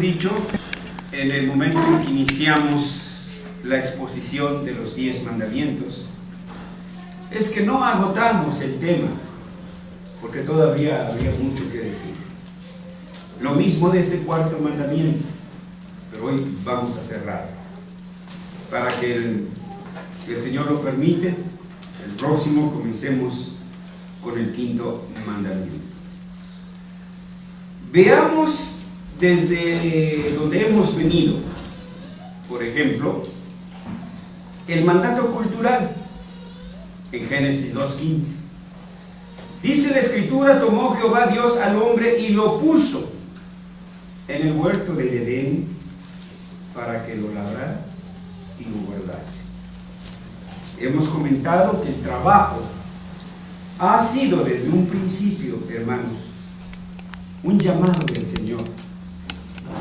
Dicho en el momento en que iniciamos la exposición de los 10 mandamientos, es que no agotamos el tema, porque todavía habría mucho que decir. Lo mismo de este cuarto mandamiento, pero hoy vamos a cerrar, para que, si el Señor lo permite, el próximo comencemos con el quinto mandamiento. Veamos desde donde hemos venido. Por ejemplo, el mandato cultural en Génesis 2:15. Dice la Escritura: tomó Jehová Dios al hombre y lo puso en el huerto del Edén para que lo labrara y lo guardase. Hemos comentado que el trabajo ha sido desde un principio, hermanos, un llamado del Señor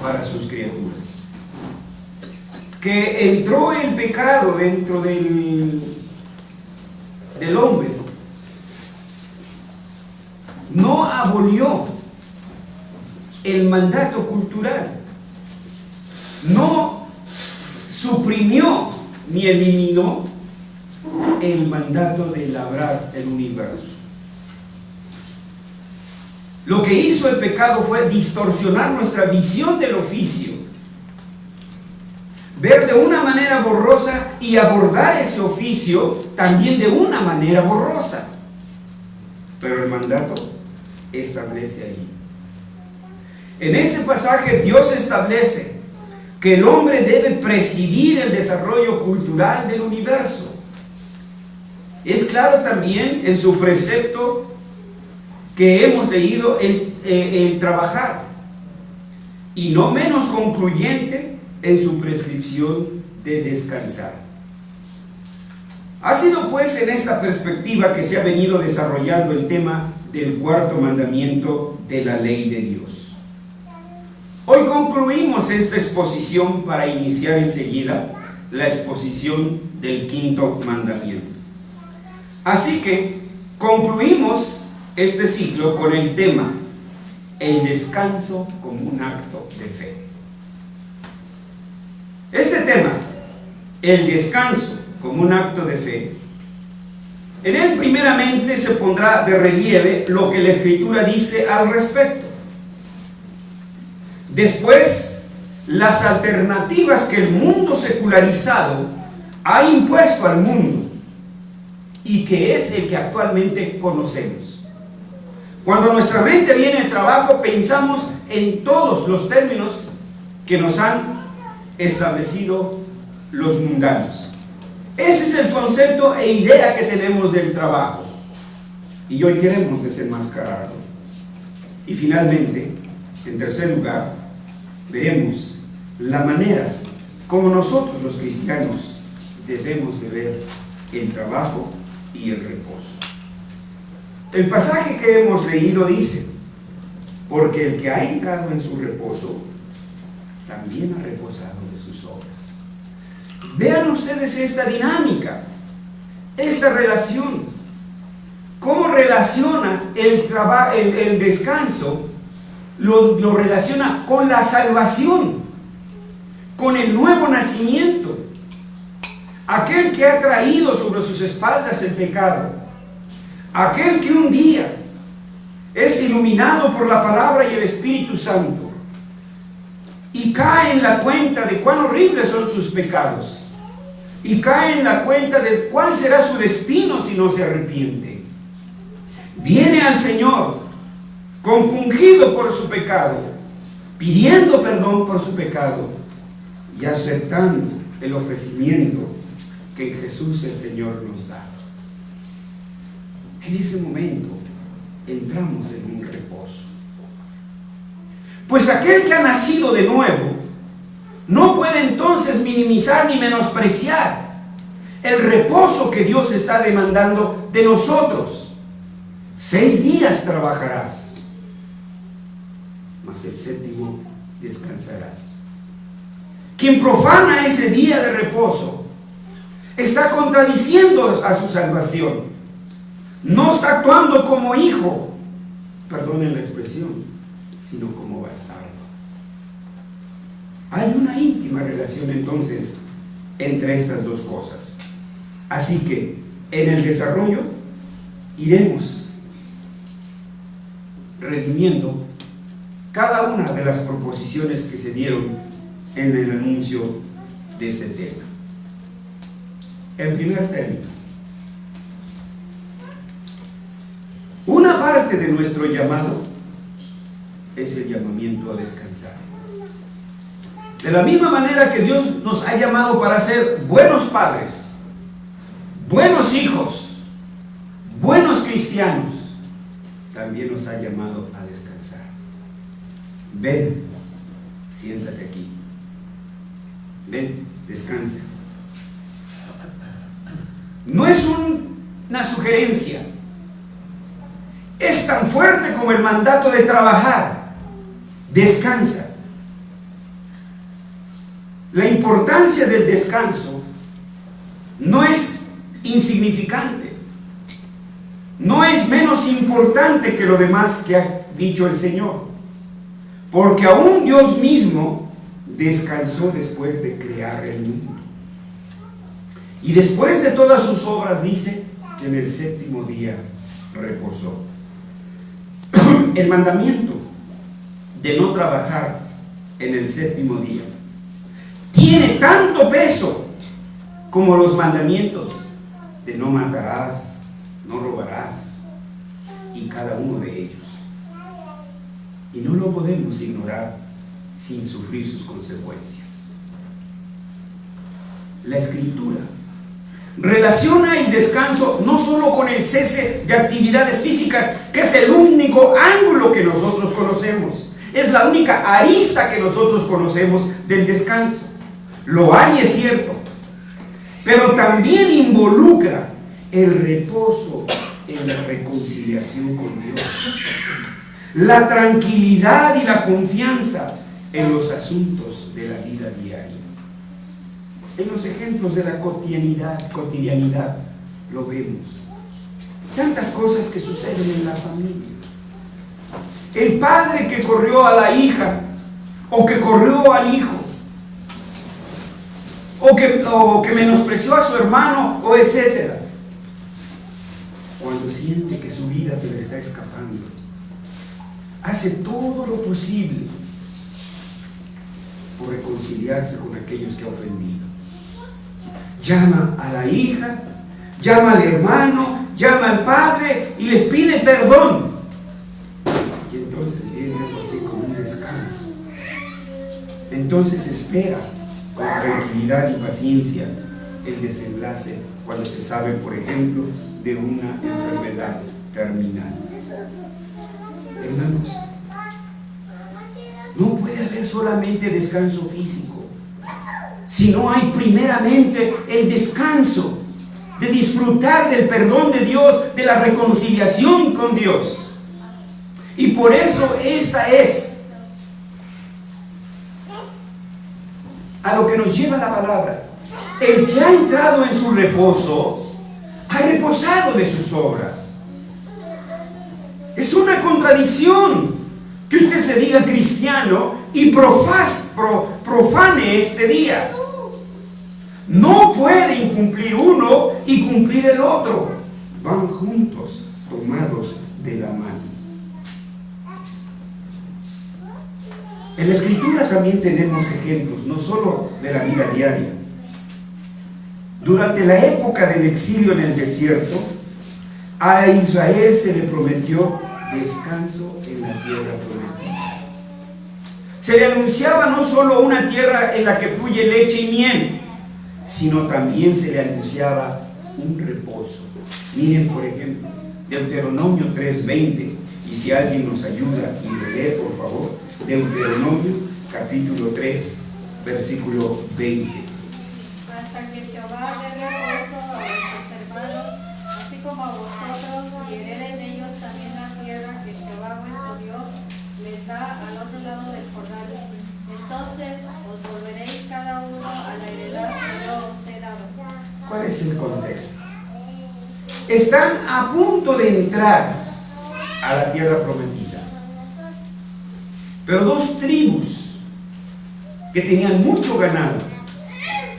para sus criaturas. Que entró el pecado dentro del hombre, no abolió el mandato cultural, no suprimió ni eliminó el mandato de labrar el universo. Lo que hizo el pecado fue distorsionar nuestra visión del oficio, ver de una manera borrosa y abordar ese oficio también de una manera borrosa. Pero el mandato establece ahí. En este pasaje Dios establece que el hombre debe presidir el desarrollo cultural del universo. Es claro también en su precepto que hemos leído el trabajar, y no menos concluyente en su prescripción de descansar. Ha sido pues en esta perspectiva que se ha venido desarrollando el tema del cuarto mandamiento de la ley de Dios. Hoy concluimos esta exposición para iniciar enseguida la exposición del quinto mandamiento. Así que concluimos este ciclo con el tema: el descanso como un acto de fe. Este tema, el descanso como un acto de fe, en él primeramente se pondrá de relieve lo que la Escritura dice al respecto. Después, las alternativas que el mundo secularizado ha impuesto al mundo y que es el que actualmente conocemos. Cuando nuestra mente viene al trabajo, pensamos en todos los términos que nos han establecido los mundanos. Ese es el concepto e idea que tenemos del trabajo, y hoy queremos desenmascararlo. Y finalmente, en tercer lugar, veremos la manera como nosotros los cristianos debemos de ver el trabajo y el reposo. El pasaje que hemos leído dice: porque el que ha entrado en su reposo también ha reposado de sus obras. Vean ustedes esta dinámica, esta relación, cómo relaciona el descanso, lo relaciona con la salvación, con el nuevo nacimiento. Aquel que ha traído sobre sus espaldas el pecado, aquel que un día es iluminado por la palabra y el Espíritu Santo y cae en la cuenta de cuán horribles son sus pecados, y cae en la cuenta de cuál será su destino si no se arrepiente, viene al Señor compungido por su pecado, pidiendo perdón por su pecado y aceptando el ofrecimiento que Jesús el Señor nos da. En ese momento entramos en un reposo. Pues aquel que ha nacido de nuevo no puede entonces minimizar ni menospreciar el reposo que Dios está demandando de nosotros. 6 días trabajarás, mas el séptimo descansarás. Quien profana ese día de reposo está contradiciendo a su salvación. No está actuando como hijo, perdonen la expresión, sino como bastardo. Hay una íntima relación entonces entre estas dos cosas. Así que en el desarrollo iremos redimiendo cada una de las proposiciones que se dieron en el anuncio de este tema. En primer término, una parte de nuestro llamado es el llamamiento a descansar. De la misma manera que Dios nos ha llamado para ser buenos padres, buenos hijos, buenos cristianos, también nos ha llamado a descansar. Ven, siéntate aquí. Ven, descansa. No es una sugerencia. Es tan fuerte como el mandato de trabajar. Descansa. La importancia del descanso no es insignificante. No es menos importante que lo demás que ha dicho el Señor. Porque aún Dios mismo descansó después de crear el mundo. Y después de todas sus obras dice que en el séptimo día reposó. El mandamiento de no trabajar en el séptimo día tiene tanto peso como los mandamientos de no matarás, no robarás y cada uno de ellos. Y no lo podemos ignorar sin sufrir sus consecuencias. La Escritura relaciona el descanso no solo con el cese de actividades físicas, que es el único ángulo que nosotros conocemos, es la única arista que nosotros conocemos del descanso. Lo hay, es cierto, pero también involucra el reposo en la reconciliación con Dios, la tranquilidad y la confianza en los asuntos de la vida diaria. En los ejemplos de la cotidianidad lo vemos. Tantas cosas que suceden en la familia. El padre que corrió a la hija, o que corrió al hijo, o que menospreció a su hermano, o etcétera. Cuando siente que su vida se le está escapando, hace todo lo posible por reconciliarse con aquellos que ha ofendido. Llama a la hija, llama al hermano, llama al padre y les pide perdón. Y entonces viene algo así como un descanso. Entonces espera con tranquilidad y paciencia el desenlace cuando se sabe, por ejemplo, de una enfermedad terminal. Hermanos, no puede haber solamente descanso físico, si no hay primeramente el descanso de disfrutar del perdón de Dios, de la reconciliación con Dios. Y por eso esta es a lo que nos lleva la palabra. El que ha entrado en su reposo ha reposado de sus obras. Es una contradicción que usted se diga cristiano y profane este día. No puede incumplir uno y cumplir el otro. Van juntos, tomados de la mano. En la Escritura también tenemos ejemplos, no solo de la vida diaria. Durante la época del exilio en el desierto, a Israel se le prometió descanso en la tierra prometida. Se le anunciaba no solo una tierra en la que fluye leche y miel, sino también se le anunciaba un reposo. Miren, por ejemplo, Deuteronomio 3:20, y si alguien nos ayuda y le lee, por favor, Deuteronomio capítulo 3, versículo 20. Hasta que Jehová dé reposo a vuestros hermanos, así como a vosotros, y hereden ellos también la tierra que Jehová vuestro Dios les da al otro lado del Jordán. Entonces os volveréis cada uno a la heredad que yo os he dado. ¿Cuál es el contexto? Están a punto de entrar a la tierra prometida, pero dos tribus que tenían mucho ganado.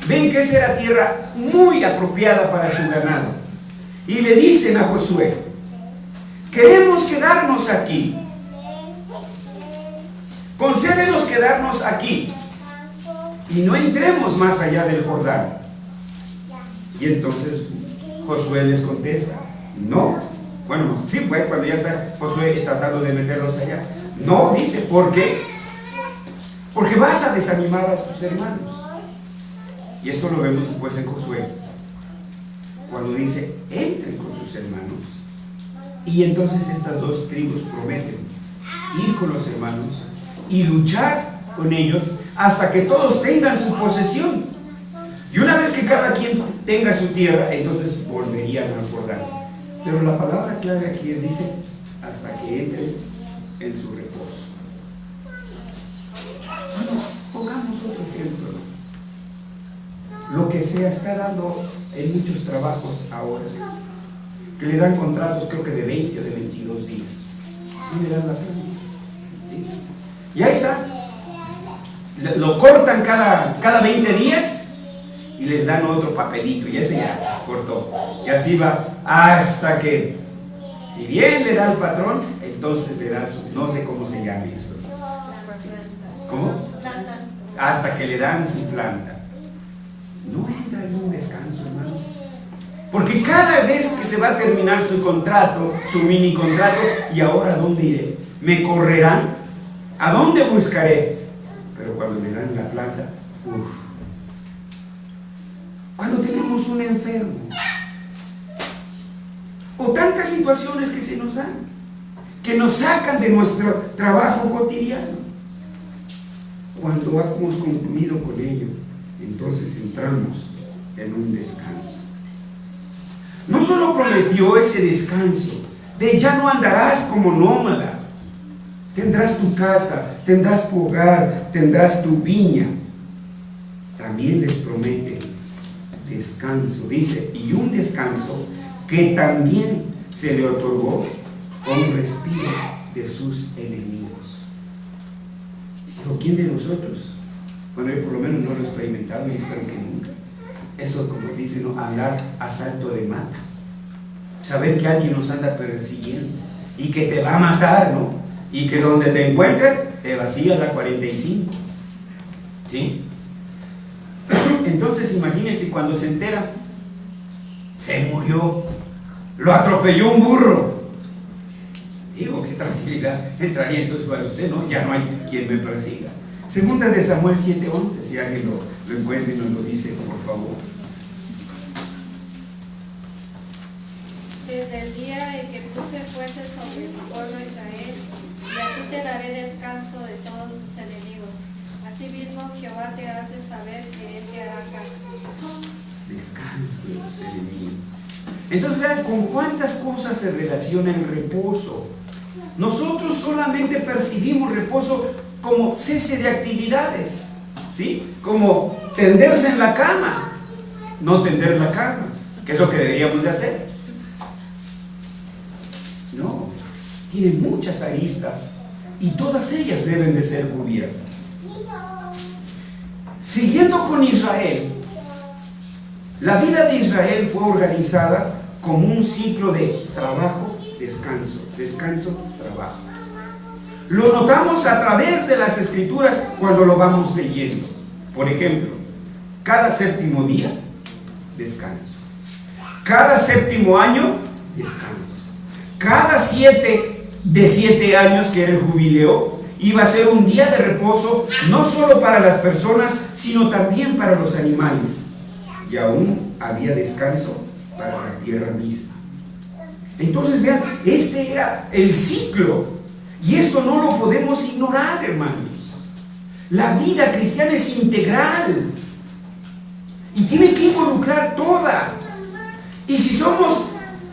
Ven que esa era tierra muy apropiada para su ganado. Y le dicen a Josué: queremos quedarnos aquí. Concédenos quedarnos aquí y no entremos más allá del Jordán. Y entonces Josué les contesta: no. Bueno, sí, pues cuando ya está Josué tratando de meterlos allá. No, dice, ¿por qué? Porque vas a desanimar a tus hermanos. Y esto lo vemos después en Josué, cuando dice: entren con sus hermanos. Y entonces estas dos tribus prometen ir con los hermanos y luchar con ellos hasta que todos tengan su posesión. Y una vez que cada quien tenga su tierra, entonces volverían al Jordán. Pero la palabra clave aquí dice: hasta que entren en su reposo. Bueno, pongamos otro ejemplo. Lo que se está dando en muchos trabajos ahora, que le dan contratos, creo que de 20 o de 22 días. ¿Dónde dan la plata? ¿Sí? Y ahí está. Lo cortan cada 20 días y les dan otro papelito, y ese ya cortó. Y así va hasta que, si bien le da al patrón, entonces le da su, no sé cómo se llama eso. ¿Cómo? Hasta que le dan su planta. No entra en un descanso, hermanos. Porque cada vez que se va a terminar su contrato, su mini contrato, ¿y ahora a dónde iré? ¿Me correrán? ¿A dónde buscaré? Pero cuando le dan la planta, uff. Cuando tenemos un enfermo, o tantas situaciones que se nos dan, que nos sacan de nuestro trabajo cotidiano, cuando hemos concluido con ello, entonces entramos en un descanso. No solo prometió ese descanso de ya no andarás como nómada, tendrás tu casa, tendrás tu hogar, tendrás tu viña. También les promete descanso, dice, y un descanso que también se le otorgó con respiro de sus enemigos. Digo, ¿quién de nosotros? Bueno, yo por lo menos no lo he experimentado y espero que nunca. Eso, como dicen, ¿no? Andar a salto de mata. Saber que alguien nos anda persiguiendo y que te va a matar, ¿no? Y que donde te encuentres te vacía la 45. ¿Sí? Entonces imagínense cuando se entera, se murió, lo atropelló un burro. Digo, qué tranquilidad entraría entonces para usted, ¿no? Ya no hay quien me persiga. Segunda de Samuel 7:11, si alguien lo encuentra y nos lo dice, por favor. Desde el día en que puse fuertes sobre mi pueblo Israel, y a ti te daré descanso de todos tus enemigos. Asimismo, Jehová te hace saber que Él te hará caso. Descanso de tus enemigos. Entonces vean con cuántas cosas se relaciona el reposo. Nosotros solamente percibimos reposo como cese de actividades, ¿sí? Como tenderse en la cama, no tender la cama, que es lo que deberíamos de hacer. No, tiene muchas aristas y todas ellas deben de ser cubiertas. Siguiendo con Israel, la vida de Israel fue organizada como un ciclo de trabajo, descanso, descanso, trabajo. Lo notamos a través de las escrituras cuando lo vamos leyendo. Por ejemplo, cada séptimo día, descanso. Cada séptimo año, descanso. Cada 7 años, que era el jubileo, iba a ser un día de reposo, no solo para las personas, sino también para los animales. Y aún había descanso para la tierra misma. Entonces vean, este era el ciclo. Y esto no lo podemos ignorar, hermanos. La vida cristiana es integral y tiene que involucrar toda. Y si somos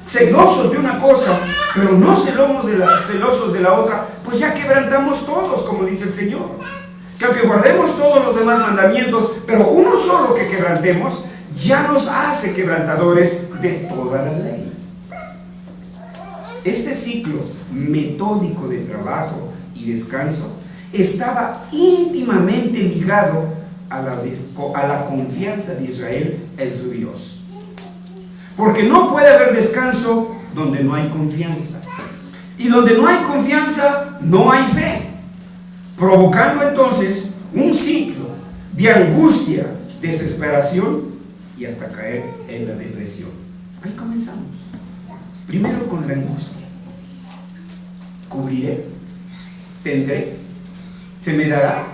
celosos de una cosa, pero no celosos de la otra, pues ya quebrantamos todos, como dice el Señor. Que aunque guardemos todos los demás mandamientos, pero uno solo que quebrantemos, ya nos hace quebrantadores de toda la ley. Este ciclo metódico de trabajo y descanso estaba íntimamente ligado a la confianza de Israel en su Dios. Porque no puede haber descanso donde no hay confianza. Y donde no hay confianza, no hay fe. Provocando entonces un ciclo de angustia, desesperación y hasta caer en la depresión. Ahí comenzamos. Primero con la angustia. Cubriré, tendré, se me dará,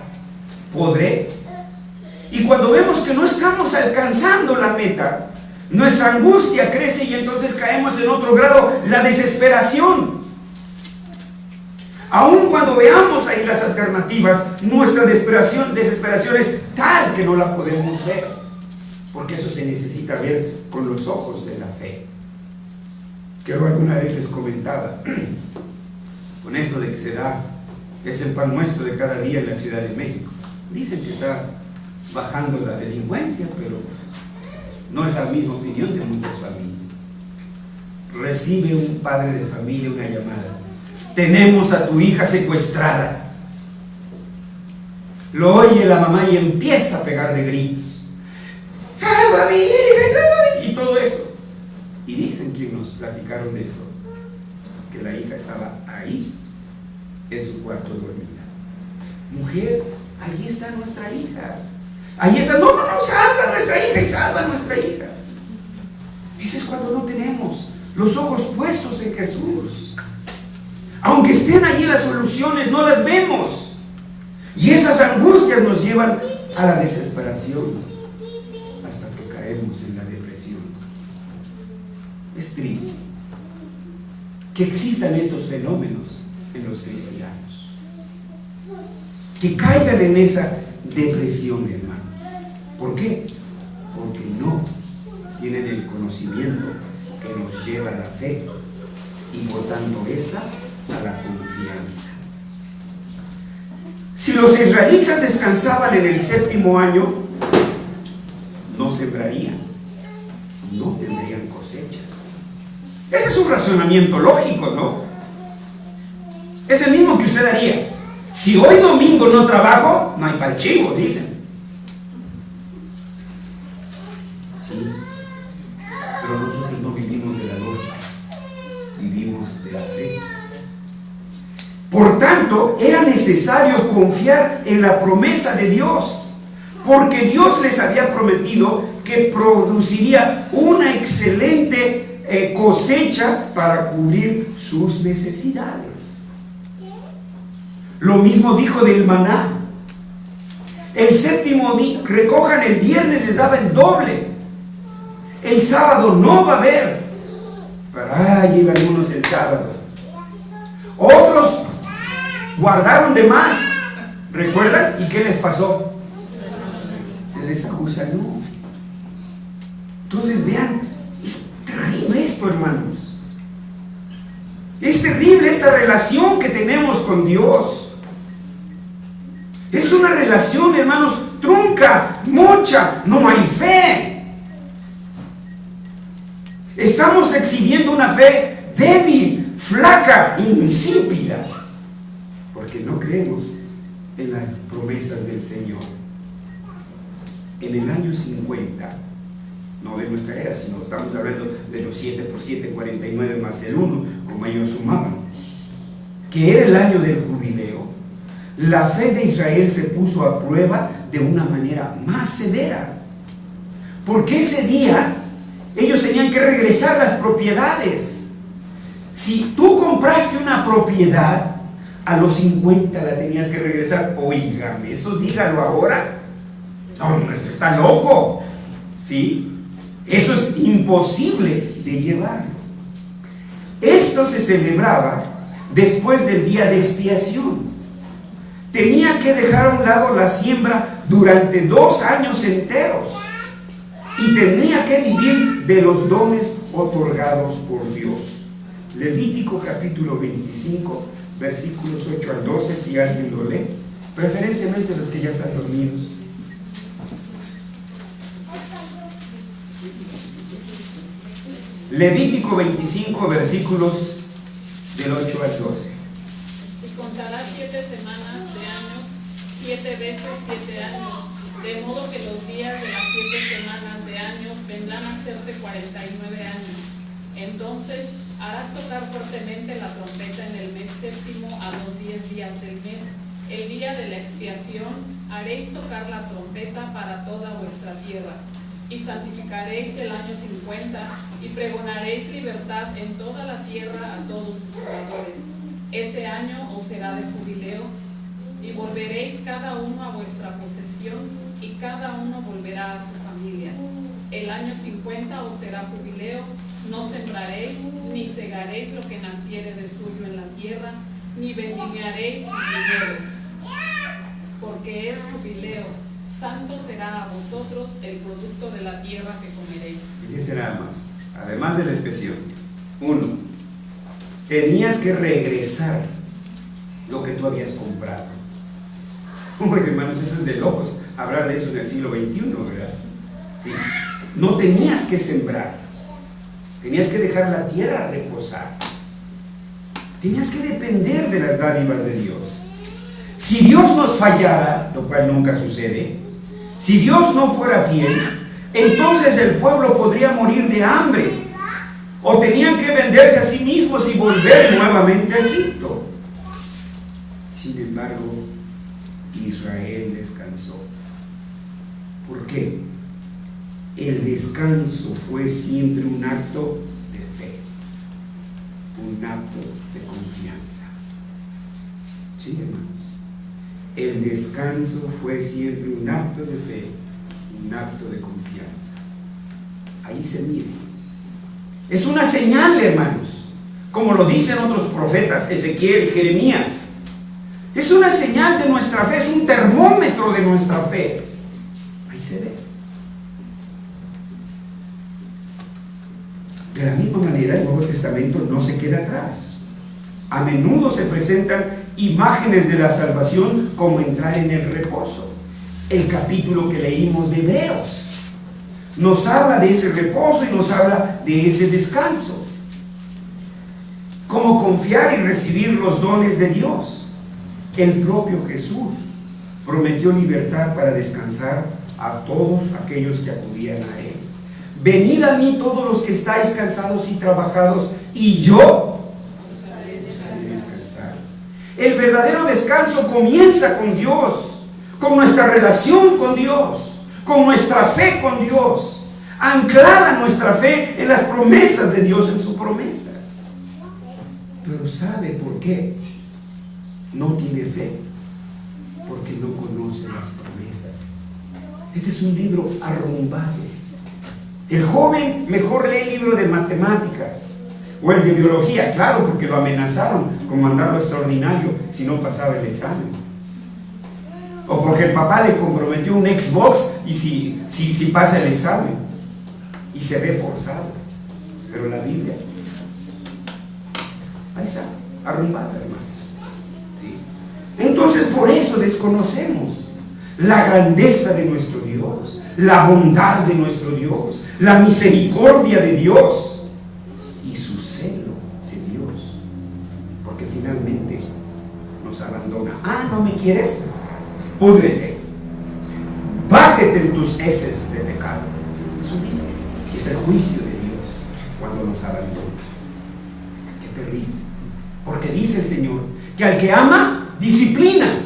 podré. Y cuando vemos que no estamos alcanzando la meta, nuestra angustia crece y entonces caemos en otro grado, la desesperación. Aun cuando veamos ahí las alternativas, nuestra desesperación es tal que no la podemos ver, porque eso se necesita ver con los ojos de la fe. Que alguna vez les comentaba, con esto de que es el pan nuestro de cada día en la Ciudad de México. Dicen que está bajando la delincuencia, pero no es la misma opinión de muchas familias. Recibe un padre de familia una llamada: tenemos a tu hija secuestrada. Lo oye la mamá y empieza a pegar de gritos: ¡salva a mi hija! Y todo eso. Y dicen que nos platicaron de eso, que la hija estaba ahí en su cuarto dormida. Mujer, ahí está nuestra hija. Ahí está, no, salva a nuestra hija y salva a nuestra hija. Ese es cuando no tenemos los ojos puestos en Jesús. Aunque estén allí las soluciones, no las vemos. Y esas angustias nos llevan a la desesperación hasta que caemos en la depresión. Es triste que existan estos fenómenos en los cristianos, que caigan en esa depresión, hermano. ¿Por qué? Porque no tienen el conocimiento que nos lleva a la fe y por tanto esta a la confianza. Si los israelitas descansaban en el 7º año, no sembrarían, no tendrían cosechas. Ese es un razonamiento lógico, ¿no? Es el mismo que usted haría. Si hoy domingo no trabajo, no hay para el chivo, dicen. Sí, pero nosotros no vivimos de la lógica, vivimos de la fe. Por tanto, era necesario confiar en la promesa de Dios, porque Dios les había prometido que produciría una excelente cosecha para cubrir sus necesidades. Lo mismo dijo del maná. El 7º día, recojan el viernes, les daba el doble. El sábado no va a haber. Pero llegan unos el sábado. Otros guardaron de más. ¿Recuerdan? ¿Y qué les pasó? Se les agusanó. Entonces vean, es terrible esto, hermanos. Es terrible esta relación que tenemos con Dios. Es una relación, hermanos, trunca, mocha, no hay fe. Estamos exhibiendo una fe débil, flaca, insípida, porque no creemos en las promesas del Señor. En el año 50, no de nuestra era, sino estamos hablando de los 7 por 7, 49 más el 1, como ellos sumaban, que era el año del jubileo. La fe de Israel se puso a prueba de una manera más severa, porque ese día ellos tenían que regresar las propiedades. Si tú compraste una propiedad, a los 50 la tenías que regresar. Oígame, eso dígalo ahora. No, está loco. ¿Sí? Eso es imposible de llevar. Esto se celebraba después del día de expiación. Tenía que dejar a un lado la siembra durante 2 años enteros y tenía que vivir de los dones otorgados por Dios. Levítico capítulo 25, versículos 8 al 12, si alguien lo lee, preferentemente los que ya están dormidos. Levítico 25, versículos del 8 al 12. Y contarás 7 semanas de año 7 veces 7 años, de modo que los días de las 7 semanas de años vendrán a ser de 49 años. Entonces harás tocar fuertemente la trompeta en el mes séptimo a los 10 días del mes. El día de la expiación haréis tocar la trompeta para toda vuestra tierra. Y santificaréis el año 50 y pregonaréis libertad en toda la tierra a todos sus moradores. Ese año os será de jubileo y volveréis cada uno a vuestra posesión y cada uno volverá a su familia. El año 50 os será jubileo, no sembraréis ni segaréis lo que naciere de suyo en la tierra, ni vendimiaréis viñedos, porque es jubileo. Santo será a vosotros el producto de la tierra que comeréis. Fíjense nada más, además de la expresión. 1. Tenías que regresar lo que tú habías comprado. Uy, hermanos, eso es de locos hablar de eso en el siglo XXI, ¿verdad? Sí. No tenías que sembrar, tenías que dejar la tierra reposar, tenías que depender de las dádivas de Dios. Si Dios nos fallara, lo cual nunca sucede, si Dios no fuera fiel, entonces el pueblo podría morir de hambre, o tenían que venderse a sí mismos y volver nuevamente a Egipto. Sin embargo, Israel descansó. ¿Por qué? El descanso fue siempre un acto de fe, un acto de confianza. ¿Sí, hermanos? El descanso fue siempre un acto de fe, un acto de confianza. Ahí se mide. Es una señal, hermanos, como lo dicen otros profetas, Ezequiel, Jeremías. Es una señal de nuestra fe, es un termómetro de nuestra fe. Ahí se ve. De la misma manera, el Nuevo Testamento no se queda atrás. A menudo se presentan imágenes de la salvación como entrar en el reposo. El capítulo que leímos de Hebreos nos habla de ese reposo y nos habla de ese descanso. Cómo confiar y recibir los dones de Dios. El propio Jesús prometió libertad para descansar a todos aquellos que acudían a Él. Venid a mí todos los que estáis cansados y trabajados, y yo os haré descansar. El verdadero descanso comienza con Dios, con nuestra relación con Dios, con nuestra fe con Dios, anclada nuestra fe en las promesas de Dios, en sus promesas. Pero ¿sabe por qué no tiene fe? Porque no conoce las promesas. Este es un libro arrumbado. El joven mejor lee el libro de matemáticas o el de biología, claro, porque lo amenazaron con mandarlo extraordinario si no pasaba el examen. O porque el papá le comprometió un Xbox y si pasa el examen y se ve forzado. Pero la Biblia, ahí está, arrumbada, hermanos. ¿Sí? Entonces por eso desconocemos la grandeza de nuestro Dios, la bondad de nuestro Dios, la misericordia de Dios y su celo de Dios, porque finalmente nos abandona. Ah, ¿no me quieres? Púdrete, bátete en tus heces de pecado. Eso dice, es el juicio de Dios cuando nos abandona. Qué terrible, porque dice el Señor que al que ama, disciplina.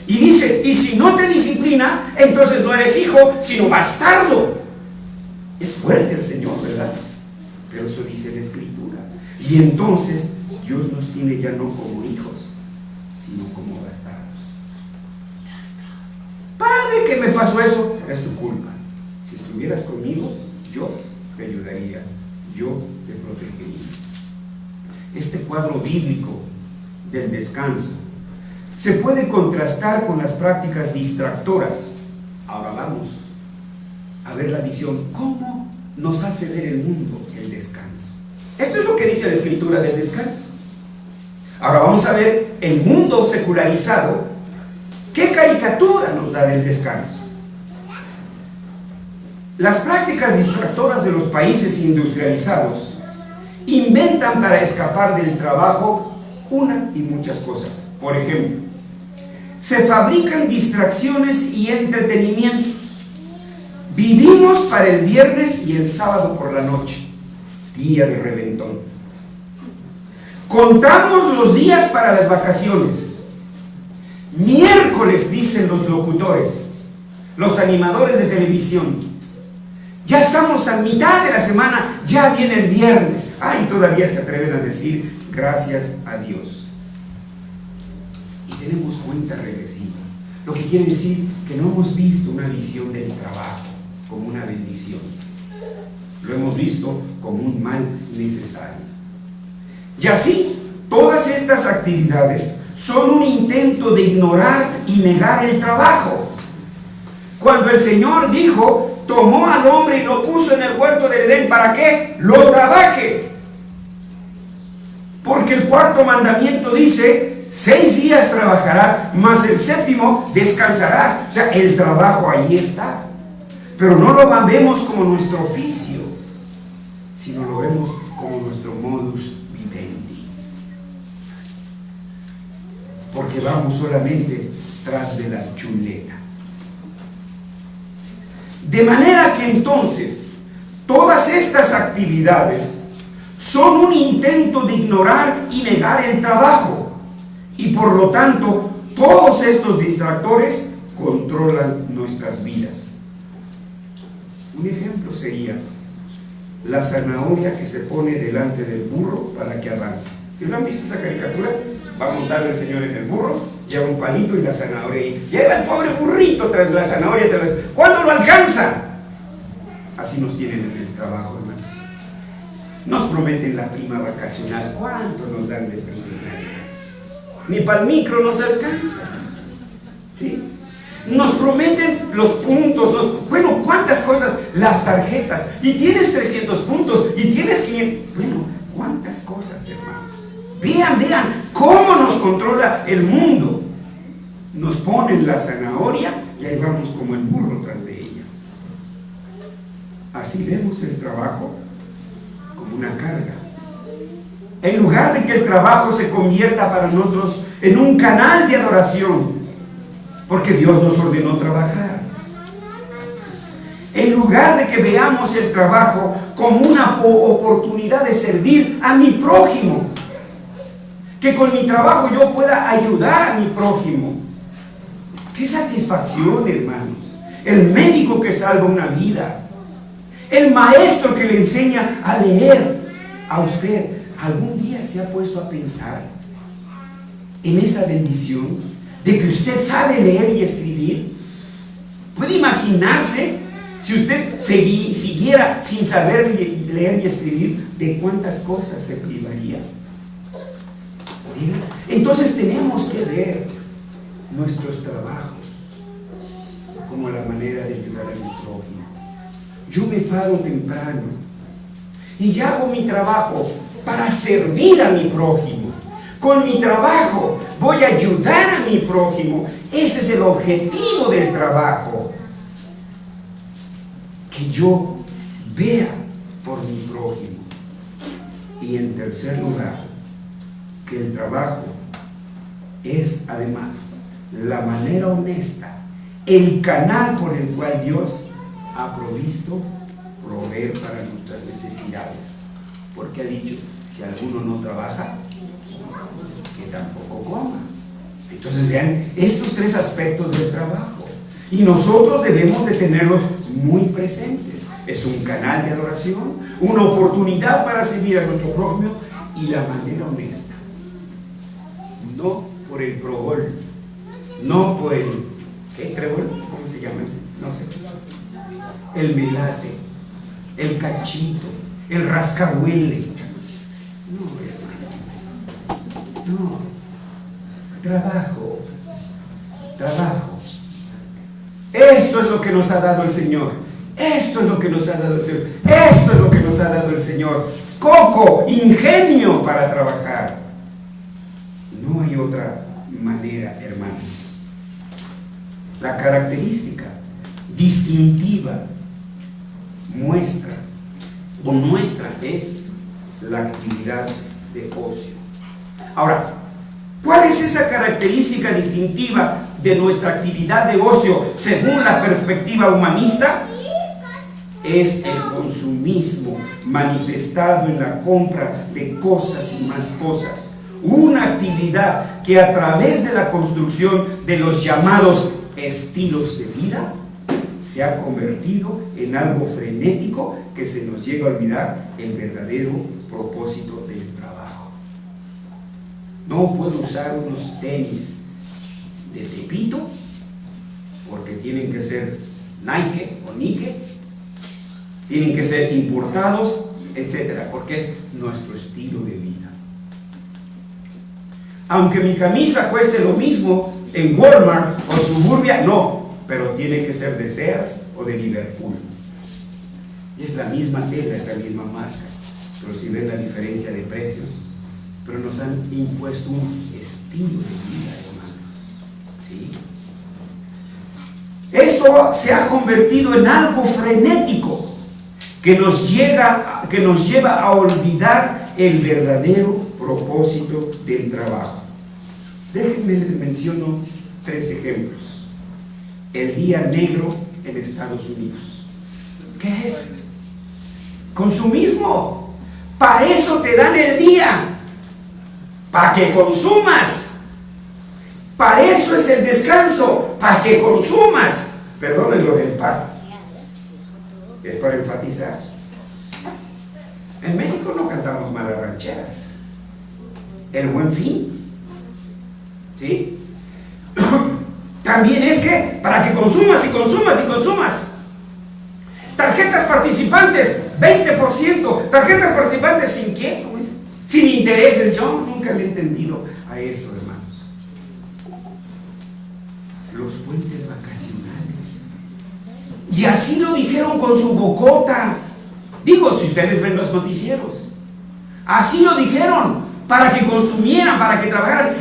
Y dice, y si no te disciplina, entonces no eres hijo, sino bastardo. Es fuerte el Señor, ¿verdad? Pero eso dice la Escritura. Y entonces Dios nos tiene ya no como hijos, sino como bastardos. Padre, ¿qué me pasó eso? Es tu culpa. Si estuvieras conmigo, yo te ayudaría, yo te protegería. Este cuadro bíblico del descanso se puede contrastar con las prácticas distractoras. Ahora vamos a ver la visión. ¿Cómo nos hace ver el mundo el descanso? Esto es lo que dice la Escritura del descanso. Ahora vamos a ver el mundo secularizado. ¿Qué caricatura nos da del descanso? Las prácticas distractoras de los países industrializados inventan para escapar del trabajo una y muchas cosas. Por ejemplo, se fabrican distracciones y entretenimientos. Vivimos para el viernes y el sábado por la noche, día de reventón. Contamos los días para las vacaciones. Miércoles, dicen los locutores, los animadores de televisión. Ya estamos a mitad de la semana, ya viene el viernes. Ay, todavía se atreven a decir gracias a Dios. Y tenemos cuenta regresiva, lo que quiere decir que no hemos visto una visión del trabajo como una bendición. Lo hemos visto como un mal necesario. Y así, todas estas actividades son un intento de ignorar y negar el trabajo. Cuando el Señor dijo, tomó al hombre y lo puso en el huerto de Edén, ¿para qué? Lo trabaje. Porque el cuarto mandamiento dice, 6 días trabajarás, mas el séptimo descansarás. O sea, el trabajo ahí está. Pero no lo vemos como nuestro oficio, sino lo vemos como nuestro modus vivendi. Porque vamos solamente tras de la chuleta. De manera que entonces, todas estas actividades son un intento de ignorar y negar el trabajo. Y por lo tanto, todos estos distractores controlan nuestras vidas. Un ejemplo sería la zanahoria que se pone delante del burro para que avance. ¿Sí lo han visto esa caricatura? Va montado el Señor en el burro, lleva un palito y la zanahoria ahí. Lleva el pobre burrito tras la zanahoria. ¿Cuándo lo alcanza? Así nos tienen en el trabajo, hermanos. Nos prometen la prima vacacional. ¿Cuánto nos dan de prima? Ni para el micro nos alcanza. ¿Sí? Nos prometen los puntos, bueno, cuántas cosas, las tarjetas, y tienes 300 puntos, y tienes 500, bueno, cuántas cosas, hermanos. Vean cómo nos controla el mundo. Nos ponen la zanahoria y ahí vamos como el burro tras de ella. Así vemos el trabajo como una carga. En lugar de que el trabajo se convierta para nosotros en un canal de adoración, porque Dios nos ordenó trabajar. En lugar de que veamos el trabajo como una oportunidad de servir a mi prójimo, que con mi trabajo yo pueda ayudar a mi prójimo. ¡Qué satisfacción, hermanos! El médico que salva una vida, el maestro que le enseña a leer. A usted, ¿algún día se ha puesto a pensar en esa bendición de que usted sabe leer y escribir? ¿Puede imaginarse si usted siguiera sin saber leer y escribir de cuántas cosas se privaría? Entonces tenemos que ver nuestros trabajos como la manera de ayudar a mi prójimo. Yo me paro temprano y hago mi trabajo para servir a mi prójimo. Con mi trabajo voy a ayudar a mi prójimo. Ese es el objetivo del trabajo. Que yo vea por mi prójimo. Y en tercer lugar, que el trabajo es además la manera honesta, el canal por el cual Dios ha provisto proveer para nuestras necesidades. Porque ha dicho, si alguno no trabaja, que tampoco coma. Entonces vean estos 3 aspectos del trabajo, y nosotros debemos de tenerlos muy presentes. Es un canal de adoración, una oportunidad para servir a nuestro prójimo, y la manera honesta, no por el probol, no por el ¿qué trebol? ¿Cómo se llama ese? No sé. El melate, el cachito, el rascahuele. No, trabajo. Esto es lo que nos ha dado el Señor. Esto es lo que nos ha dado el Señor. Esto es lo que nos ha dado el Señor. Coco, ingenio para trabajar. No hay otra manera, hermanos. La característica distintiva nuestra es la actividad de ocio. Ahora, ¿cuál ¿Cuál es esa característica distintiva de nuestra actividad de ocio según la perspectiva humanista? Es el consumismo manifestado en la compra de cosas y más cosas. Una actividad que a través de la construcción de los llamados estilos de vida se ha convertido en algo frenético que se nos llega a olvidar el verdadero propósito del trabajo. No puedo usar unos tenis de Tepito porque tienen que ser Nike o Nike, tienen que ser importados, etcétera, porque es nuestro estilo de vida. Aunque mi camisa cueste lo mismo en Walmart o Suburbia, no, pero tiene que ser de Sears o de Liverpool. Es la misma tela, es la misma marca, pero si ven la diferencia de precios, pero nos han impuesto un estilo de vida, hermanos. ¿Sí? Esto se ha convertido en algo frenético que nos lleva a olvidar el verdadero propósito del trabajo. Déjenme les menciono 3 ejemplos. El día negro en Estados Unidos. ¿Qué es? Consumismo. Para eso te dan el día, para que consumas. Para eso es el descanso, para que consumas. Perdonen lo del pan, es para enfatizar. En México no cantamos malas rancheras. El Buen Fin, ¿sí? También es que para que consumas y consumas y consumas. Tarjetas participantes, 20%. Tarjetas participantes sin qué, ¿cómo dice? Sin intereses. Yo nunca le he entendido a eso, hermanos. Los puentes vacacionales. Y así lo dijeron con su bocota. Digo, si ustedes ven los noticieros, así lo dijeron, para que consumieran, para que trabajaran.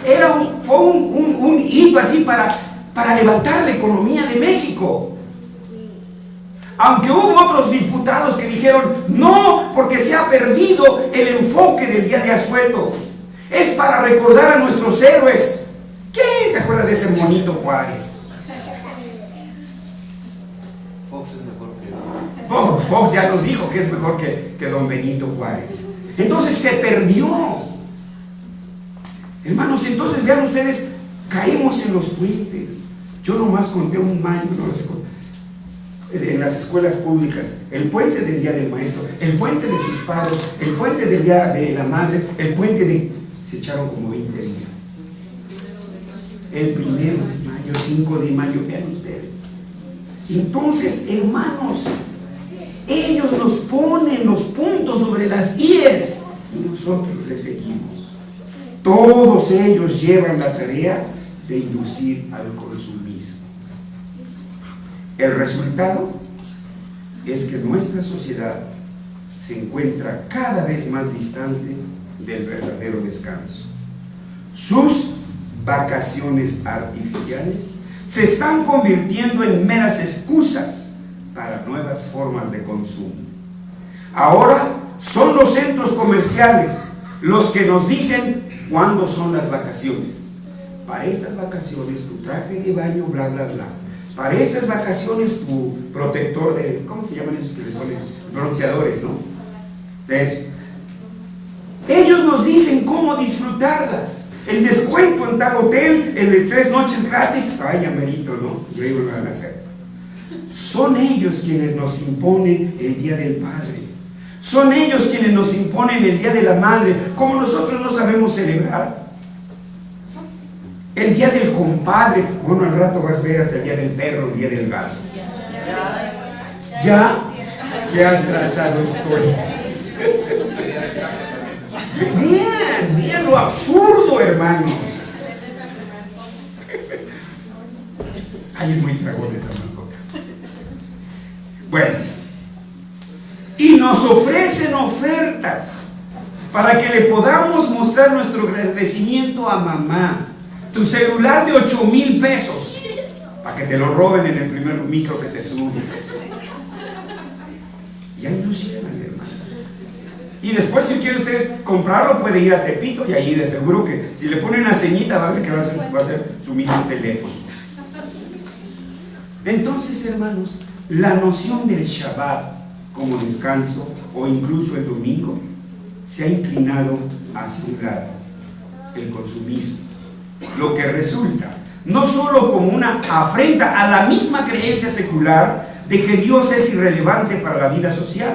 Fue un hito así para levantar la economía de México. Aunque hubo otros diputados que dijeron, no, porque se ha perdido el enfoque del día de asueto. Es para recordar a nuestros héroes. ¿Quién se acuerda de ese monito Juárez? Fox es mejor que... Fox ya nos dijo que es mejor que don Benito Juárez. Entonces se perdió. Hermanos, entonces vean ustedes, caemos en los puentes. Yo nomás conté un año, no sé, en las escuelas públicas, el puente del Día del Maestro, el puente de sus padres, el puente del Día de la Madre, el puente de... se echaron como 20 días. El 1 de mayo, 5 de mayo, vean ustedes. Entonces, hermanos, ellos nos ponen los puntos sobre las IES y nosotros les seguimos. Todos ellos llevan la tarea de inducir al consumismo. El resultado es que nuestra sociedad se encuentra cada vez más distante del verdadero descanso. Sus vacaciones artificiales se están convirtiendo en meras excusas para nuevas formas de consumo. Ahora son los centros comerciales los que nos dicen cuándo son las vacaciones. Para estas vacaciones tu traje de baño, bla, bla, bla. Para estas vacaciones tu protector de, ¿cómo se llaman esos que le ponen? Bronceadores, ¿no? Entonces, ellos nos dicen cómo disfrutarlas. El descuento en tal hotel, el de 3 noches gratis, ay, amerito, ¿no? Yo digo, lo van a hacer. Son ellos quienes nos imponen el Día del Padre. Son ellos quienes nos imponen el Día de la Madre, como nosotros no sabemos celebrar. El Día del Compadre, bueno, al rato vas a ver hasta el Día del Perro, el Día del Gato. Ya atrasado estoy. Vean lo absurdo, hermanos. Ay, es muy tragón esa mascota. Bueno, y nos ofrecen ofertas para que le podamos mostrar nuestro agradecimiento a mamá. Tu celular de 8,000 pesos para que te lo roben en el primer micro que te subes. Y ahí nos llevan, hermano. Y después, si quiere usted comprarlo, puede ir a Tepito y ahí de seguro que si le pone una ceñita va a ver que va a ser su mismo teléfono. Entonces, hermanos, la noción del Shabbat como descanso o incluso el domingo se ha inclinado hacia un lado, el consumismo, lo que resulta no solo como una afrenta a la misma creencia secular de que Dios es irrelevante para la vida social,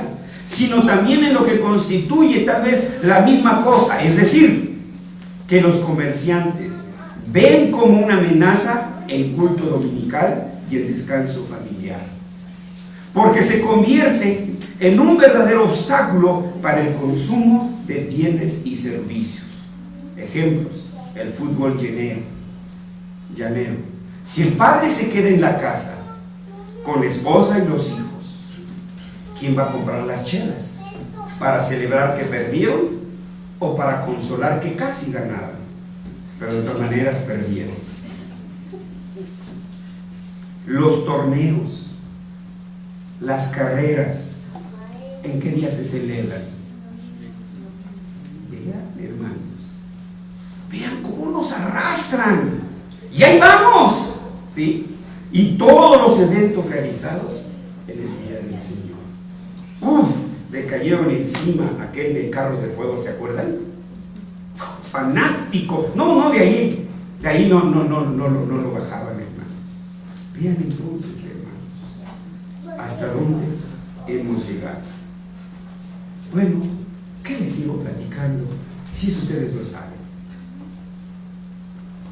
sino también en lo que constituye tal vez la misma cosa, es decir, que los comerciantes ven como una amenaza el culto dominical y el descanso familiar, porque se convierte en un verdadero obstáculo para el consumo de bienes y servicios. Ejemplos: el fútbol llanero. Si el padre se queda en la casa con la esposa y los hijos, ¿quién va a comprar las chelas? ¿Para celebrar que perdieron o para consolar que casi ganaron, pero de todas maneras perdieron? Los torneos, las carreras, ¿en qué día se celebran? Vean, hermanos, vean cómo nos arrastran. Y ahí vamos, ¿sí? Y todos los eventos realizados en el día del Señor. Le cayeron encima aquel de carros de fuego, ¿se acuerdan? Fanático. No, de ahí no lo bajaban, hermanos. Vean entonces, hermanos, hasta dónde hemos llegado. Bueno, ¿qué les sigo platicando? Si eso ustedes lo saben.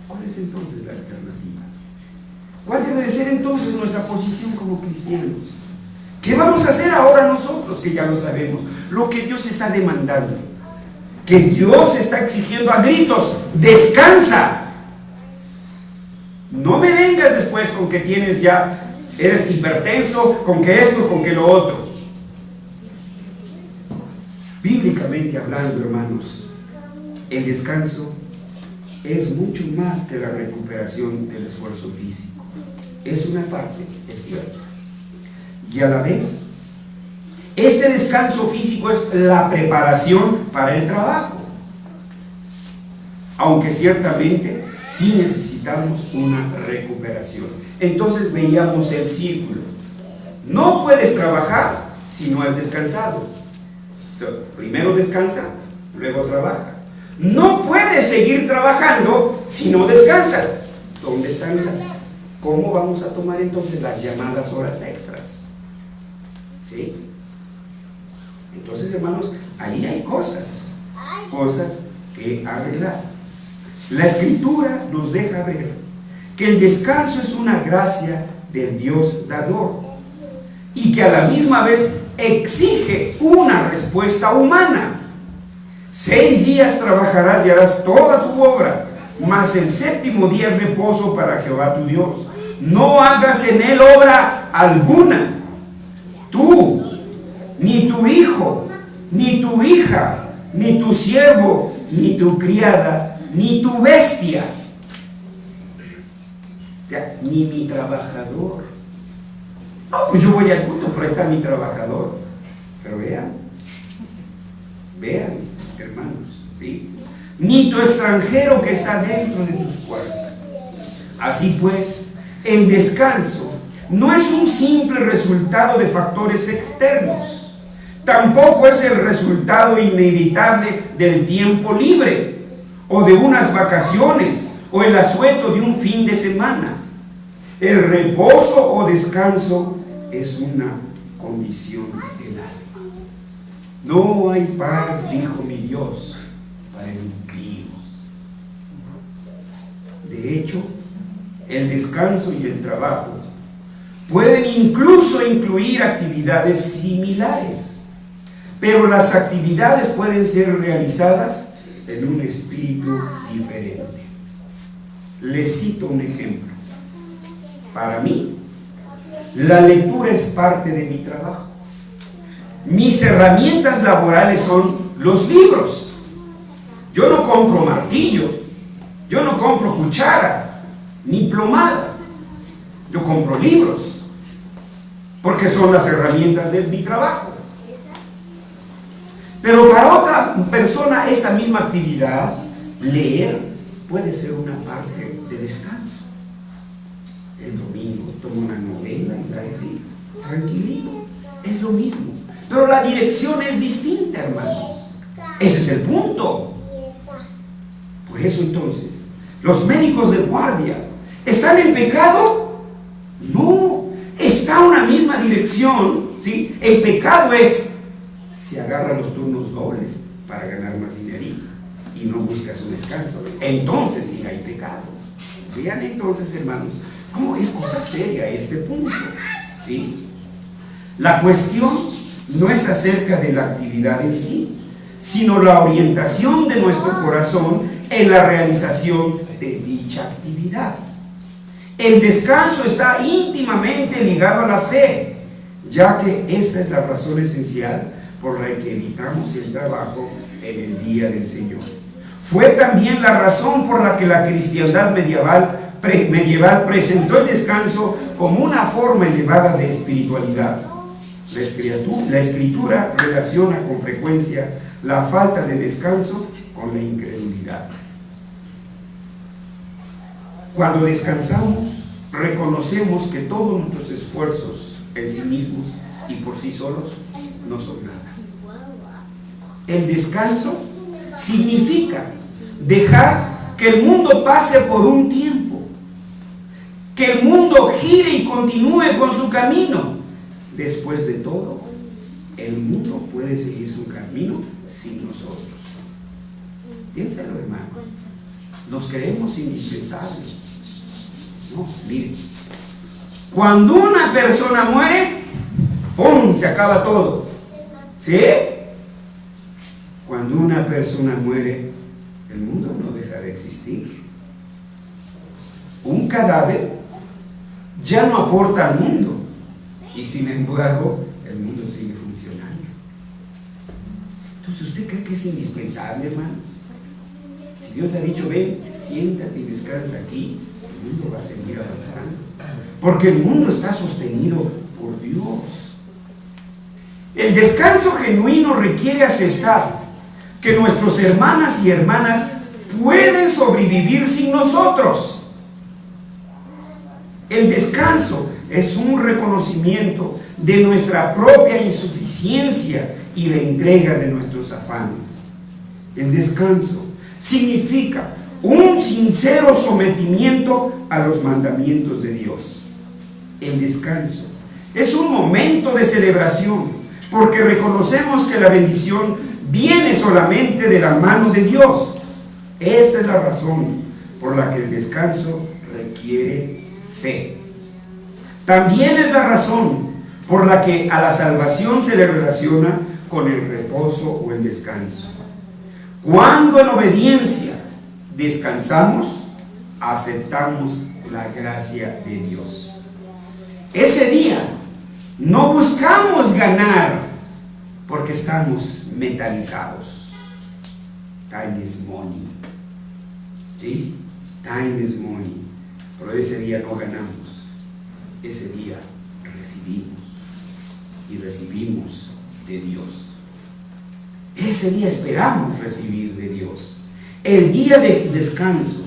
¿Cuál es entonces la alternativa? ¿Cuál debe de ser entonces nuestra posición como cristianos? ¿Qué vamos a hacer ahora nosotros que ya lo sabemos? Lo que Dios está demandando, que Dios está exigiendo a gritos: descansa. No me vengas después con que eres hipertenso, con que esto, con que lo otro. Bíblicamente hablando, hermanos, el descanso es mucho más que la recuperación del esfuerzo físico. Es una parte, es cierto. Y a la vez, este descanso físico es la preparación para el trabajo. Aunque ciertamente sí necesitamos una recuperación. Entonces veíamos el círculo. No puedes trabajar si no has descansado. Primero descansa, luego trabaja. No puedes seguir trabajando si no descansas. ¿Dónde están cómo vamos a tomar entonces las llamadas horas extras? ¿Sí? Entonces, hermanos, ahí hay cosas que arreglar. La Escritura nos deja ver que el descanso es una gracia del Dios dador y que a la misma vez exige una respuesta humana. 6 días trabajarás y harás toda tu obra, mas el 7º día es reposo para Jehová tu Dios. No hagas en él obra alguna, tú, ni tu hijo, ni tu hija, ni tu siervo, ni tu criada, ni tu bestia, ni mi trabajador. No, pues yo voy al culto, pero ahí está mi trabajador. Pero vean, hermanos, ¿sí? Ni tu extranjero que está dentro de tus puertas. Así pues, el descanso no es un simple resultado de factores externos, tampoco es el resultado inevitable del tiempo libre, o de unas vacaciones, o el asueto de un fin de semana. El reposo o descanso es una condición del alma. No hay paz, dijo mi Dios, para el impío. De hecho, el descanso y el trabajo pueden incluso incluir actividades similares, pero las actividades pueden ser realizadas en un espíritu diferente. Les cito un ejemplo. Para mí, la lectura es parte de mi trabajo. Mis herramientas laborales son los libros. Yo no compro martillo, yo no compro cuchara, ni plomada. Yo compro libros, porque son las herramientas de mi trabajo. Pero para otra persona esta misma actividad, leer, puede ser una parte de descanso. El domingo toma una novela y la decir, tranquilito, es lo mismo. Pero la dirección es distinta, hermanos. Ese es el punto. Por eso entonces, los médicos de guardia, ¿están en pecado? No, está una misma dirección, ¿sí? El pecado es, se agarra los turnos dobles para ganar más dinerito y no buscas un descanso, entonces sí hay pecado. Vean entonces, hermanos, cómo es cosa seria este punto, ¿sí? La cuestión no es acerca de la actividad en sí, sino la orientación de nuestro corazón en la realización de dicha actividad. El descanso está íntimamente ligado a la fe, ya que esta es la razón esencial por la que evitamos el trabajo en el día del Señor. Fue también la razón por la que la cristiandad medieval presentó el descanso como una forma elevada de espiritualidad. La escritura relaciona con frecuencia la falta de descanso con la incredulidad. Cuando descansamos, reconocemos que todos nuestros esfuerzos en sí mismos y por sí solos no son nada. El descanso significa dejar que el mundo pase por un tiempo, que el mundo gire y continúe con su camino. Después de todo, el mundo puede seguir su camino sin nosotros. Piénsalo, hermano. Nos creemos indispensables. No, miren. Cuando una persona muere, ¡pum!, se acaba todo. ¿Sí? Cuando una persona muere, el mundo no deja de existir. Un cadáver ya no aporta al mundo. Y sin embargo, el mundo sigue funcionando. Entonces, ¿usted cree que es indispensable, hermanos? Si Dios le ha dicho, ven, siéntate y descansa aquí, el mundo va a seguir avanzando. Porque el mundo está sostenido por Dios. El descanso genuino requiere aceptar que nuestros hermanas y hermanas pueden sobrevivir sin nosotros. El descanso es un reconocimiento de nuestra propia insuficiencia y la entrega de nuestros afanes. El descanso significa un sincero sometimiento a los mandamientos de Dios. El descanso es un momento de celebración, porque reconocemos que la bendición viene solamente de la mano de Dios. Esta es la razón por la que el descanso requiere fe. También es la razón por la que a la salvación se le relaciona con el reposo o el descanso. Cuando en obediencia descansamos, aceptamos la gracia de Dios. Ese día no buscamos ganar porque estamos mentalizados. Time is money. ¿Sí? Time is money. Pero ese día no ganamos. Ese día recibimos y recibimos de Dios. Ese día esperamos recibir de Dios. El día de descanso.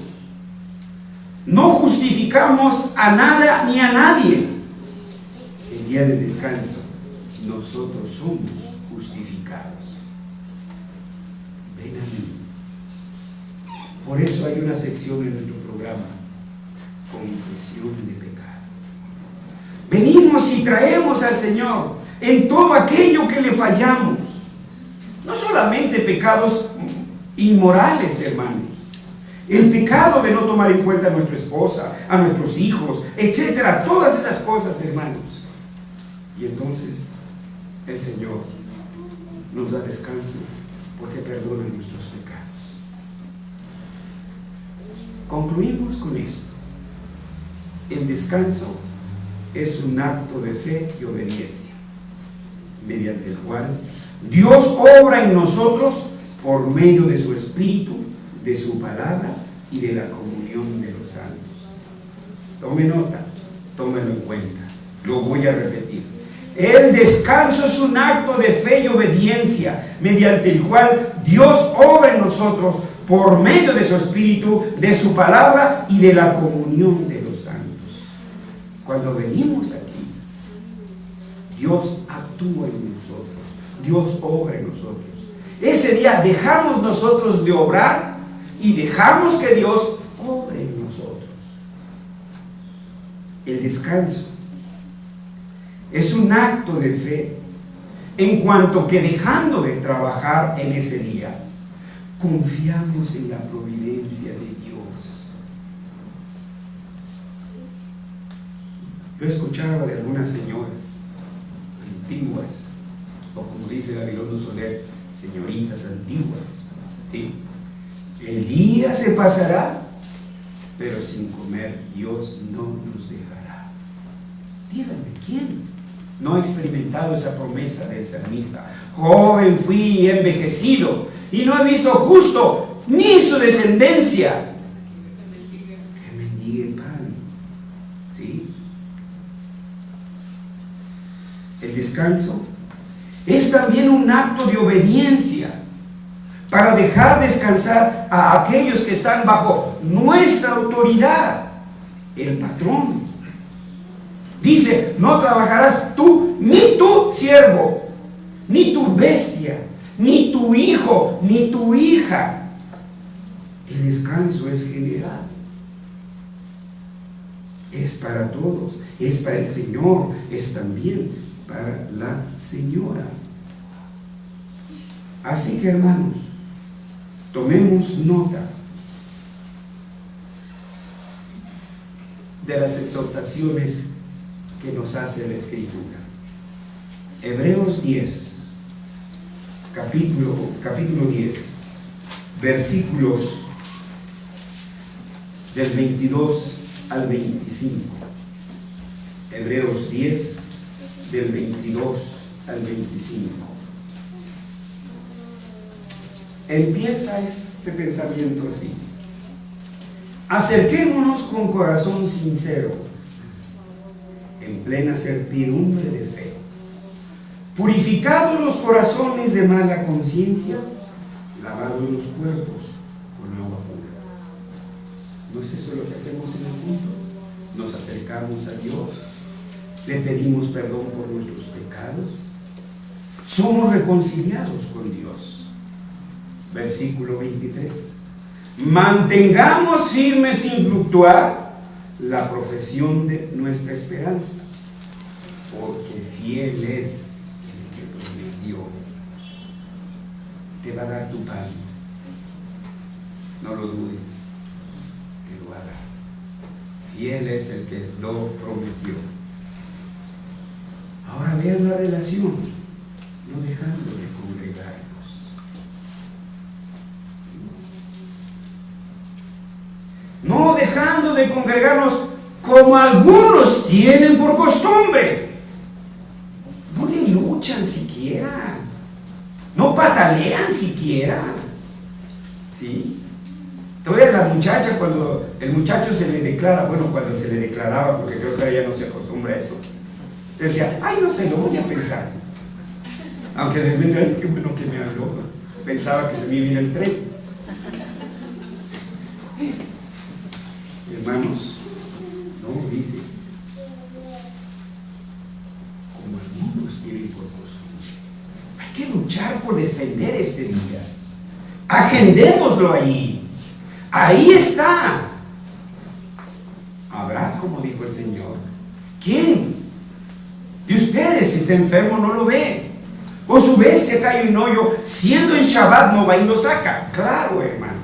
No justificamos a nada ni a nadie. El día de descanso, nosotros somos justificados. Ven a mí. Por eso hay una sección en nuestro programa, confesión de pecado. Venimos y traemos al Señor en todo aquello que le fallamos. No solamente pecados inmorales, hermanos. El pecado de no tomar en cuenta a nuestra esposa, a nuestros hijos, etcétera. Todas esas cosas, hermanos. Y entonces el Señor nos da descanso porque perdona nuestros pecados. Concluimos con esto. El descanso es un acto de fe y obediencia, mediante el cual Dios obra en nosotros por medio de su Espíritu, de su palabra y de la comunión de los santos. Tome nota, tómelo en cuenta. Lo voy a repetir. El descanso es un acto de fe y obediencia mediante el cual Dios obra en nosotros por medio de su Espíritu, de su palabra y de la comunión de los santos. Cuando venimos aquí, Dios actúa en nosotros, Dios obra en nosotros. Ese día dejamos nosotros de obrar y dejamos que Dios obre en nosotros. El descanso es un acto de fe, en cuanto que dejando de trabajar en ese día, confiamos en la providencia de Dios. Yo escuchaba de algunas señoras antiguas, o como dice Gabilondo Soler, señoritas antiguas, ¿sí? El día se pasará, pero sin comer Dios no nos dejará. Díganme, ¿quién no ha experimentado esa promesa del salmista? Joven fui y envejecido, y no he visto justo ni su descendencia que mendigue pan. ¿Sí? El descanso es también un acto de obediencia para dejar descansar a aquellos que están bajo nuestra autoridad, el patrón. Dice, no trabajarás tú, ni tu siervo, ni tu bestia, ni tu hijo, ni tu hija. El descanso es general. Es para todos, es para el Señor, es también para la señora. Así que, hermanos, tomemos nota de las exhortaciones que nos hace la Escritura. Hebreos 10, capítulo 10, versículos del 22 al 25. Hebreos 10, del 22 al 25. Empieza este pensamiento así: acerquémonos con corazón sincero, en plena certidumbre de fe, purificados los corazones de mala conciencia, lavados los cuerpos con agua pura. ¿No es eso lo que hacemos en el culto? Nos acercamos a Dios, le pedimos perdón por nuestros pecados, somos reconciliados con Dios. Versículo 23: mantengamos firme sin fluctuar la profesión de nuestra esperanza, porque fiel es el que prometió. Te va a dar tu pan, no lo dudes, te lo va a dar. Fiel es el que lo prometió. Ahora vean la relación, no dejando de congregarnos. No dejando de congregarnos como algunos tienen por costumbre. No le luchan siquiera, no patalean siquiera. ¿Sí? Todavía la muchacha, cuando el muchacho se le declara, bueno, cuando se le declaraba, porque creo que ahora ya no se acostumbra a eso, decía, ay, no sé, lo voy a pensar. Aunque después, ay, qué bueno que me habló, pensaba que se me iba el tren. Hermanos, no dice, como algunos tienen por costumbre. Hay que luchar por defender este día. Agendémoslo ahí. Ahí está. Habrá, como dijo el Señor. ¿Quién de ustedes, si está enfermo, no lo ve? O su bestia cae en un hoyo, siendo en Shabbat no va y lo saca. Claro, hermanos.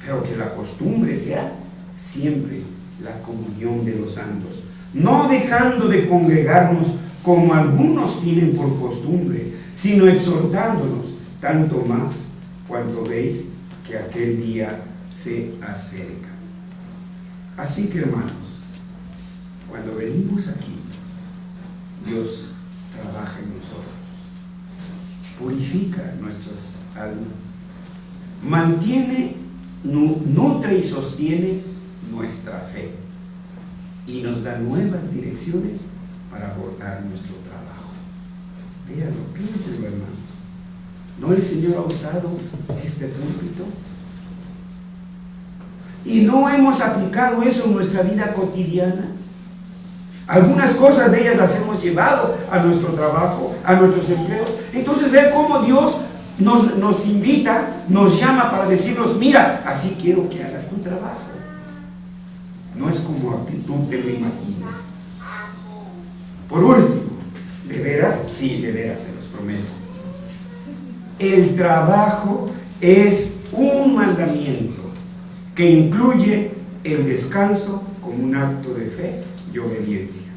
Pero que la costumbre sea siempre la comunión de los santos, no dejando de congregarnos como algunos tienen por costumbre, sino exhortándonos, tanto más cuanto veis que aquel día se acerca. Así que, hermanos, cuando venimos aquí, Dios trabaja en nosotros, purifica nuestras almas, mantiene, nutre y sostiene nuestra fe y nos da nuevas direcciones para abordar nuestro trabajo. Véanlo, piénsenlo, hermanos. ¿No el Señor ha usado este púlpito? Y no hemos aplicado eso en nuestra vida cotidiana. Algunas cosas de ellas las hemos llevado a nuestro trabajo, a nuestros empleos. Entonces ve cómo Dios nos invita, nos llama para decirnos: mira, así quiero que hagas tu trabajo. No es como tú te lo imaginas. Por último, ¿de veras? Sí, de veras, se los prometo. El trabajo es un mandamiento que incluye el descanso como un acto de fe y obediencia.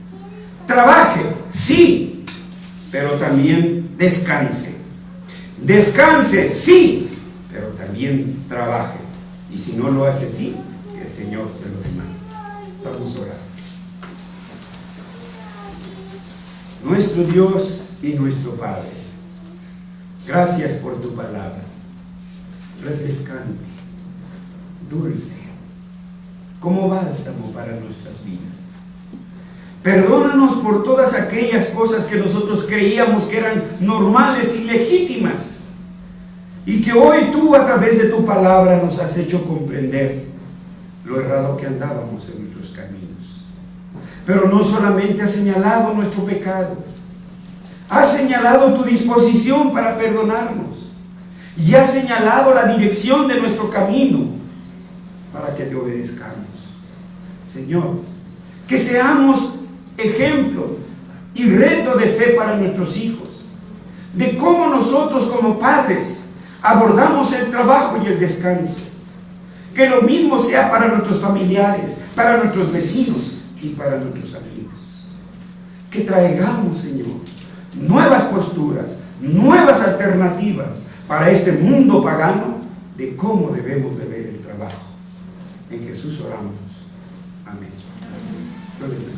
Trabaje, sí, pero también descanse. Descanse, sí, pero también trabaje. Y si no lo hace así, que el Señor se lo demanda. Vamos a orar. Nuestro Dios y nuestro Padre, gracias por tu palabra, refrescante, dulce, como bálsamo para nuestras vidas. Perdónanos por todas aquellas cosas que nosotros creíamos que eran normales y legítimas, y que hoy tú, a través de tu palabra, nos has hecho comprender lo errado que andábamos en nuestros caminos. Pero no solamente has señalado nuestro pecado, has señalado tu disposición para perdonarnos, y has señalado la dirección de nuestro camino para que te obedezcamos. Señor, que seamos ejemplo y reto de fe para nuestros hijos, de cómo nosotros como padres abordamos el trabajo y el descanso. Que lo mismo sea para nuestros familiares, para nuestros vecinos y para nuestros amigos. Que traigamos, Señor, nuevas posturas, nuevas alternativas para este mundo pagano de cómo debemos de ver el trabajo. En Jesús oramos. Amén. Gloria a Dios.